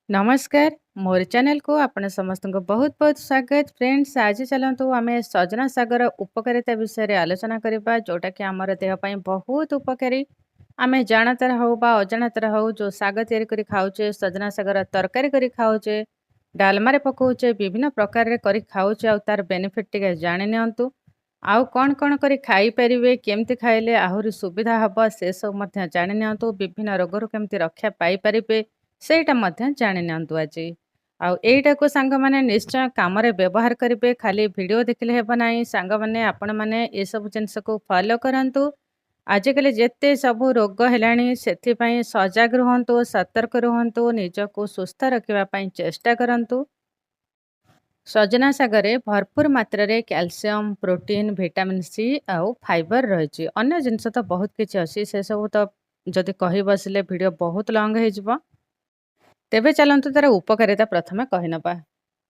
नमस्कार मोर चैनल को आपण समस्त को बहुत बहुत स्वागत फ्रेंड्स। आज चलतु आम सजना सागर उपकारिता विषय आलोचना करबा जोटा कि आमर देह पई बहुत उपकारी। आम जानतर हो बा अजाणतर हो जो साग तैयारी करी खाऊचे, सजना सागर तरकारी करी खाऊचे, डालमारे पकाउचे, विभिन्न प्रकार रे करी खाऊचे आ तार बेनिफिट टिके जानि नियंतु। आउ कौन कौन करी खाई परिवे, केमती खाइले आहुरी सुविधा हबो से सब मध्य जानि नियंतु। विभिन्न रोगरु केमती रक्षा पाई परिबे ସେଇଟା ମଧ୍ୟ ଜାଣି ନିଅନ୍ତୁ ଆଜି। ଆଉ ଏଇଟାକୁ ସାଙ୍ଗମାନେ ନିଶ୍ଚୟ କାମରେ ବ୍ୟବହାର କରିବେ। ଖାଲି ଭିଡ଼ିଓ ଦେଖିଲେ ହେବ ନାହିଁ। ସାଙ୍ଗମାନେ ଆପଣମାନେ ଏସବୁ ଜିନିଷକୁ ଫଲୋ କରନ୍ତୁ। ଆଜିକାଲି ଯେତେ ସବୁ ରୋଗ ହେଲାଣି ସେଥିପାଇଁ ସଜାଗ ରୁହନ୍ତୁ, ସତର୍କ ରୁହନ୍ତୁ, ନିଜକୁ ସୁସ୍ଥ ରଖିବା ପାଇଁ ଚେଷ୍ଟା କରନ୍ତୁ। ସଜନା ଶାଗରେ ଭରପୁର ମାତ୍ରାରେ କ୍ୟାଲସିୟମ, ପ୍ରୋଟିନ୍, ଭିଟାମିନ୍ ସି ଆଉ ଫାଇବର ରହିଛି। ଅନ୍ୟ ଜିନିଷ ତ ବହୁତ କିଛି ଅଛି, ସେସବୁ ତ ଯଦି କହି ବସିଲେ ଭିଡ଼ିଓ ବହୁତ ଲଙ୍ଗ ହେଇଯିବ। ତେବେ ଚାଲନ୍ତୁ ତାର ଉପକାରିତା ପ୍ରଥମେ କହିନେବା।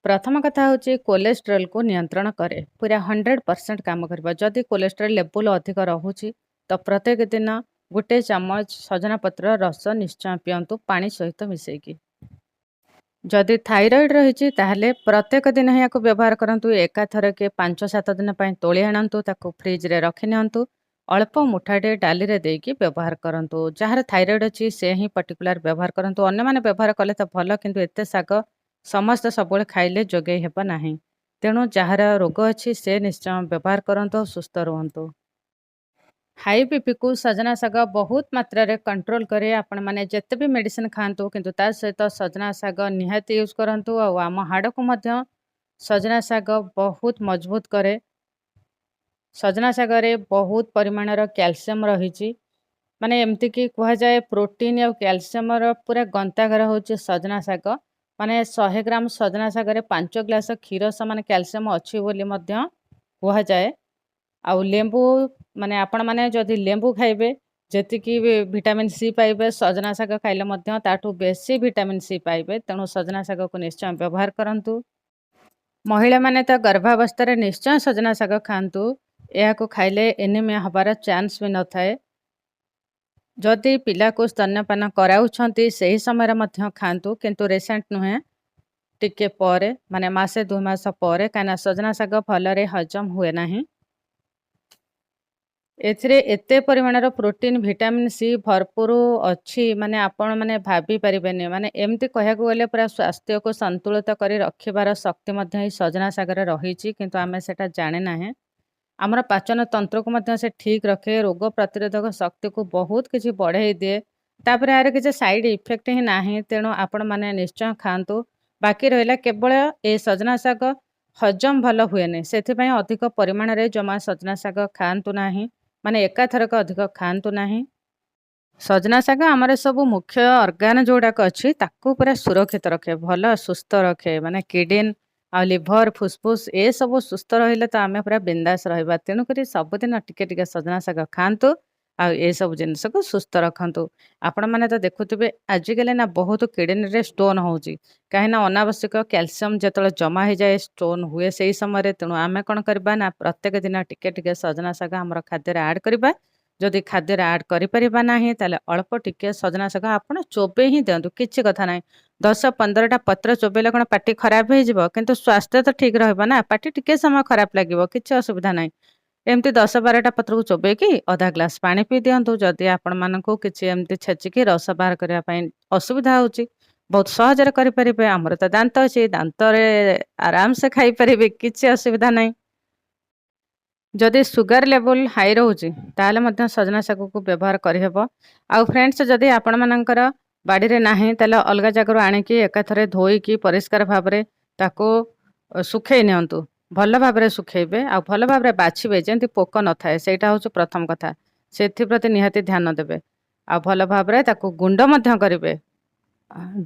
ପ୍ରଥମ କଥା ହେଉଛି କୋଲେଷ୍ଟ୍ରଲକୁ ନିୟନ୍ତ୍ରଣ କରେ। ପୁରା 100% କାମ କରିବ। ଯଦି କୋଲେଷ୍ଟ୍ରଲ ଲେବୁଲ ଅଧିକ ରହୁଛି ତ ପ୍ରତ୍ୟେକ ଦିନ ଗୋଟେ ଚାମଚ ସଜନା ପତ୍ର ରସ ନିଶ୍ଚୟ ପିଅନ୍ତୁ ପାଣି ସହିତ ମିଶେଇକି। ଯଦି ଥାଇରଏଡ୍ ରହିଛି ତାହେଲେ ପ୍ରତ୍ୟେକ ଦିନ ଏହାକୁ ବ୍ୟବହାର କରନ୍ତୁ। ଏକାଥରକେ 5-7 ଦିନ ପାଇଁ ତୋଳି ଆଣନ୍ତୁ, ତାକୁ ଫ୍ରିଜରେ ରଖି ନିଅନ୍ତୁ। ଅଳ୍ପ ମୁଠାଟେ ଡାଲିରେ ଦେଇକି ବ୍ୟବହାର କରନ୍ତୁ। ଯାହାର ଥାଇରଏଡ୍ ଅଛି ସେ ହିଁ ପର୍ଟିକୁଲାର ବ୍ୟବହାର କରନ୍ତୁ। ଅନ୍ୟମାନେ ବ୍ୟବହାର କଲେ ତ ଭଲ, କିନ୍ତୁ ଏତେ ଶାଗ ସମସ୍ତେ ସବୁବେଳେ ଖାଇଲେ ଯୋଗେଇ ହେବ ନାହିଁ। ତେଣୁ ଯାହାର ରୋଗ ଅଛି ସେ ନିଶ୍ଚୟ ବ୍ୟବହାର କରନ୍ତୁ, ସୁସ୍ଥ ରୁହନ୍ତୁ। ହାଇ ବିପିକୁ ସଜନା ଶାଗ ବହୁତ ମାତ୍ରାରେ କଣ୍ଟ୍ରୋଲ କରେ। ଆପଣମାନେ ଯେତେ ବି ମେଡ଼ିସିନ ଖାଆନ୍ତୁ କିନ୍ତୁ ତା ସହିତ ସଜନା ଶାଗ ନିହାତି ୟୁଜ୍ କରନ୍ତୁ। ଆଉ ଆମ ହାଡ଼କୁ ମଧ୍ୟ ସଜନା ଶାଗ ବହୁତ ମଜବୁତ କରେ। ସଜନା ଶାଗରେ ବହୁତ ପରିମାଣର କ୍ୟାଲସିୟମ ରହିଛି। ମାନେ ଏମିତିକି କୁହାଯାଏ ପ୍ରୋଟିନ୍ ଆଉ କ୍ୟାଲସିୟମର ପୁରା ଗନ୍ତାଘର ହେଉଛି ସଜନା ଶାଗ। ମାନେ 100 ଗ୍ରାମ ସଜନା ଶାଗରେ 5 ଗ୍ଲାସ କ୍ଷୀର ସମାନ କ୍ୟାଲସିୟମ ଅଛି ବୋଲି ମଧ୍ୟ କୁହାଯାଏ। ଆଉ ଲେମ୍ବୁ ମାନେ ଆପଣମାନେ ଯଦି ଲେମ୍ବୁ ଖାଇବେ ଯେତିକି ଭିଟାମିନ୍ ସି ପାଇବେ, ସଜନା ଶାଗ ଖାଇଲେ ମଧ୍ୟ ତାଠୁ ବେଶୀ ଭିଟାମିନ୍ ସି ପାଇବେ। ତେଣୁ ସଜନା ଶାଗକୁ ନିଶ୍ଚୟ ବ୍ୟବହାର କରନ୍ତୁ। ମହିଳାମାନେ ତ ଗର୍ଭାବସ୍ଥାରେ ନିଶ୍ଚୟ ସଜନା ଶାଗ ଖାଆନ୍ତୁ। ଏହାକୁ ଖାଇଲେ ଏନିମିଆ ହେବାର ଚାନ୍ସ ବି ନଥାଏ। ଯଦି ପିଲାକୁ ସ୍ତନ୍ୟପାନ କରାଉଛନ୍ତି ସେହି ସମୟରେ ମଧ୍ୟ ଖାଆନ୍ତୁ, କିନ୍ତୁ ରିସେଣ୍ଟ ନୁହେଁ, ଟିକେ ପରେ ମାନେ ମାସେ 2 ମାସ ପରେ, କାହିଁକିନା ସଜନା ଶାଗ ଭଲରେ ହଜମ ହୁଏ ନାହିଁ। ଏଥିରେ ଏତେ ପରିମାଣର ପ୍ରୋଟିନ୍, ଭିଟାମିନ୍ ସି ଭରପୁର ଅଛି ମାନେ ଆପଣମାନେ ଭାବି ପାରିବେନି। ମାନେ ଏମିତି କହିବାକୁ ଗଲେ ପୁରା ସ୍ୱାସ୍ଥ୍ୟକୁ ସନ୍ତୁଳିତ କରି ରଖିବାର ଶକ୍ତି ମଧ୍ୟ ଏହି ସଜନା ଶାଗରେ ରହିଛି, କିନ୍ତୁ ଆମେ ସେଟା ଜାଣେ ନାହିଁ। ଆମର ପାଚନ ତନ୍ତ୍ରକୁ ମଧ୍ୟ ସେ ଠିକ୍ ରଖେ, ରୋଗ ପ୍ରତିରୋଧକ ଶକ୍ତିକୁ ବହୁତ କିଛି ବଢ଼େଇ ଦିଏ। ତାପରେ ଏହାର କିଛି ସାଇଡ୍ ଇଫେକ୍ଟ ହିଁ ନାହିଁ। ତେଣୁ ଆପଣମାନେ ନିଶ୍ଚୟ ଖାଆନ୍ତୁ। ବାକି ରହିଲା କେବଳ ଏ ସଜନା ଶାଗ ହଜମ ଭଲ ହୁଏନି, ସେଥିପାଇଁ ଅଧିକ ପରିମାଣରେ ଜମା ସଜନା ଶାଗ ଖାଆନ୍ତୁ ନାହିଁ। ମାନେ ଏକାଥରକ ଅଧିକ ଖାଆନ୍ତୁ ନାହିଁ। ସଜନା ଶାଗ ଆମର ସବୁ ମୁଖ୍ୟ ଅର୍ଗାନ ଯୋଉଟାକ ଅଛି ତାକୁ ପୁରା ସୁରକ୍ଷିତ ରଖେ, ଭଲ ସୁସ୍ଥ ରଖେ। ମାନେ କିଡନୀ ଆଉ ଲିଭର, ଫୁସଫୁସ୍ ଏସବୁ ସୁସ୍ଥ ରହିଲେ ତ ଆମେ ପୁରା ବିନ୍ଦାସ ରହିବା। ତେଣୁକରି ସବୁଦିନ ଟିକେ ଟିକେ ସଜନା ଶାଗ ଖାଆନ୍ତୁ ଆଉ ଏସବୁ ଜିନିଷକୁ ସୁସ୍ଥ ରଖନ୍ତୁ। ଆପଣମାନେ ତ ଦେଖୁଥିବେ ଆଜିକାଲି ନା ବହୁତ କିଡନୀରେ ଷ୍ଟୋନ୍ ହେଉଛି, କାହିଁକିନା ଅନାବଶ୍ୟକ କ୍ୟାଲସିୟମ ଯେତେବେଳେ ଜମା ହେଇଯାଏ ଷ୍ଟୋନ୍ ହୁଏ ସେହି ସମୟରେ। ତେଣୁ ଆମେ କ'ଣ କରିବା ନା ପ୍ରତ୍ୟେକ ଦିନ ଟିକେ ଟିକେ ସଜନା ଶାଗ ଆମର ଖାଦ୍ୟରେ ଆଡ଼୍ କରିବା। ଯଦି ଖାଦ୍ୟରେ ଆଡ଼୍ କରିପାରିବା ନାହିଁ ତାହେଲେ ଅଳ୍ପ ଟିକେ ସଜନା ଶାଗ ଆପଣ ଚୋବେଇ ହିଁ ଦିଅନ୍ତୁ, କିଛି କଥା ନାହିଁ। 10-15ଟା ପତ୍ର ଚୋବେଇଲେ କ'ଣ ପାଟି ଖରାପ ହେଇଯିବ? କିନ୍ତୁ ସ୍ୱାସ୍ଥ୍ୟ ତ ଠିକ୍ ରହିବ ନା। ପାଟି ଟିକେ ସମୟ ଖରାପ ଲାଗିବ, କିଛି ଅସୁବିଧା ନାହିଁ। ଏମିତି 10-12ଟା ପତ୍ରକୁ ଚୋବେଇକି ଅଧା ଗ୍ଲାସ ପାଣି ପିଇ ଦିଅନ୍ତୁ। ଯଦି ଆପଣମାନଙ୍କୁ କିଛି ଏମିତି ଛେଚିକି ରସ ବାହାର କରିବା ପାଇଁ ଅସୁବିଧା ହେଉଛି, ବହୁତ ସହଜରେ କରିପାରିବେ। ଆମର ତ ଦାନ୍ତ ଅଛି, ଦାନ୍ତରେ ଆରାମସେ ଖାଇପାରିବେ, କିଛି ଅସୁବିଧା ନାହିଁ। ଯଦି ସୁଗାର ଲେବୁଲ ହାଇ ରହୁଛି ତାହେଲେ ମଧ୍ୟ ସଜନା ଶାଗକୁ ବ୍ୟବହାର କରିହେବ। ଆଉ ଫ୍ରେଣ୍ଡସ୍, ଯଦି ଆପଣମାନଙ୍କର ବାଡ଼ିରେ ନାହିଁ ତାହେଲେ ଅଲଗା ଜାଗାରୁ ଆଣିକି ଏକାଥରେ ଧୋଇକି ପରିଷ୍କାର ଭାବରେ ତାକୁ ଶୁଖେଇ ନିଅନ୍ତୁ। ଭଲ ଭାବରେ ଶୁଖେଇବେ ଆଉ ଭଲ ଭାବରେ ବାଛିବେ, ଯେମିତି ପୋକ ନଥାଏ। ସେଇଟା ହେଉଛି ପ୍ରଥମ କଥା, ସେଥିପ୍ରତି ନିହାତି ଧ୍ୟାନ ଦେବେ। ଆଉ ଭଲ ଭାବରେ ତାକୁ ଗୁଣ୍ଡ ମଧ୍ୟ କରିବେ,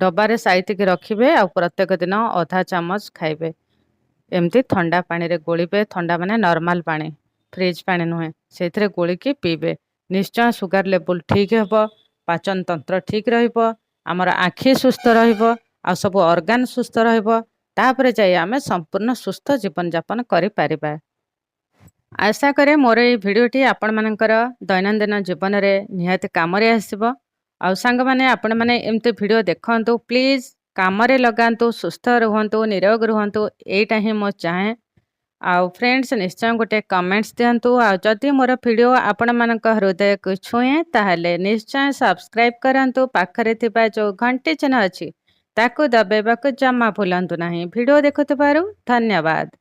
ଡବାରେ ସାଇତିକି ରଖିବେ ଆଉ ପ୍ରତ୍ୟେକ ଦିନ ଅଧା ଚାମଚ ଖାଇବେ। ଏମିତି ଥଣ୍ଡା ପାଣିରେ ଗୋଳିବେ, ଥଣ୍ଡା ମାନେ ନର୍ମାଲ ପାଣି, ଫ୍ରିଜ୍ ପାଣି ନୁହେଁ, ସେଇଥିରେ ଗୋଳିକି ପିଇବେ। ନିଶ୍ଚୟ ସୁଗାର ଲେବୁଲ ଠିକ୍ ହେବ, ପାଚନ ତନ୍ତ୍ର ଠିକ୍ ରହିବ, ଆମର ଆଖି ସୁସ୍ଥ ରହିବ ଆଉ ସବୁ ଅର୍ଗାନ ସୁସ୍ଥ ରହିବ। ତାପରେ ଯାଇ ଆମେ ସମ୍ପୂର୍ଣ୍ଣ ସୁସ୍ଥ ଜୀବନଯାପନ କରିପାରିବା। ଆଶା କରେ ମୋର ଏହି ଭିଡ଼ିଓଟି ଆପଣମାନଙ୍କର ଦୈନନ୍ଦିନ ଜୀବନରେ ନିହାତି କାମରେ ଆସିବ। ଆଉ ସାଙ୍ଗମାନେ ଆପଣମାନେ ଏମିତି ଭିଡ଼ିଓ ଦେଖନ୍ତୁ ପ୍ଲିଜ୍। କାମରେ ଲଗାନ୍ତୁ, ସୁସ୍ଥ ରୁହନ୍ତୁ, ନିରୋଗ ରୁହନ୍ତୁ। ଏଇଟା ହିଁ ମୁଁ ଚାହେଁ। ଆଉ ଫ୍ରେଣ୍ଡସ୍ ନିଶ୍ଚୟ ଗୋଟେ କମେଣ୍ଟସ୍ ଦିଅନ୍ତୁ। ଆଉ ଯଦି ମୋର ଭିଡ଼ିଓ ଆପଣମାନଙ୍କ ହୃଦୟକୁ ଛୁଏଁ ତାହେଲେ ନିଶ୍ଚୟ ସବସ୍କ୍ରାଇବ୍ କରନ୍ତୁ। ପାଖରେ ଥିବା ଯେଉଁ ଘଣ୍ଟି ଚିହ୍ନ ଅଛି ତାକୁ ଦବାଇବାକୁ ଜମା ଭୁଲନ୍ତୁ ନାହିଁ। ଭିଡ଼ିଓ ଦେଖୁଥିବାରୁ ଧନ୍ୟବାଦ।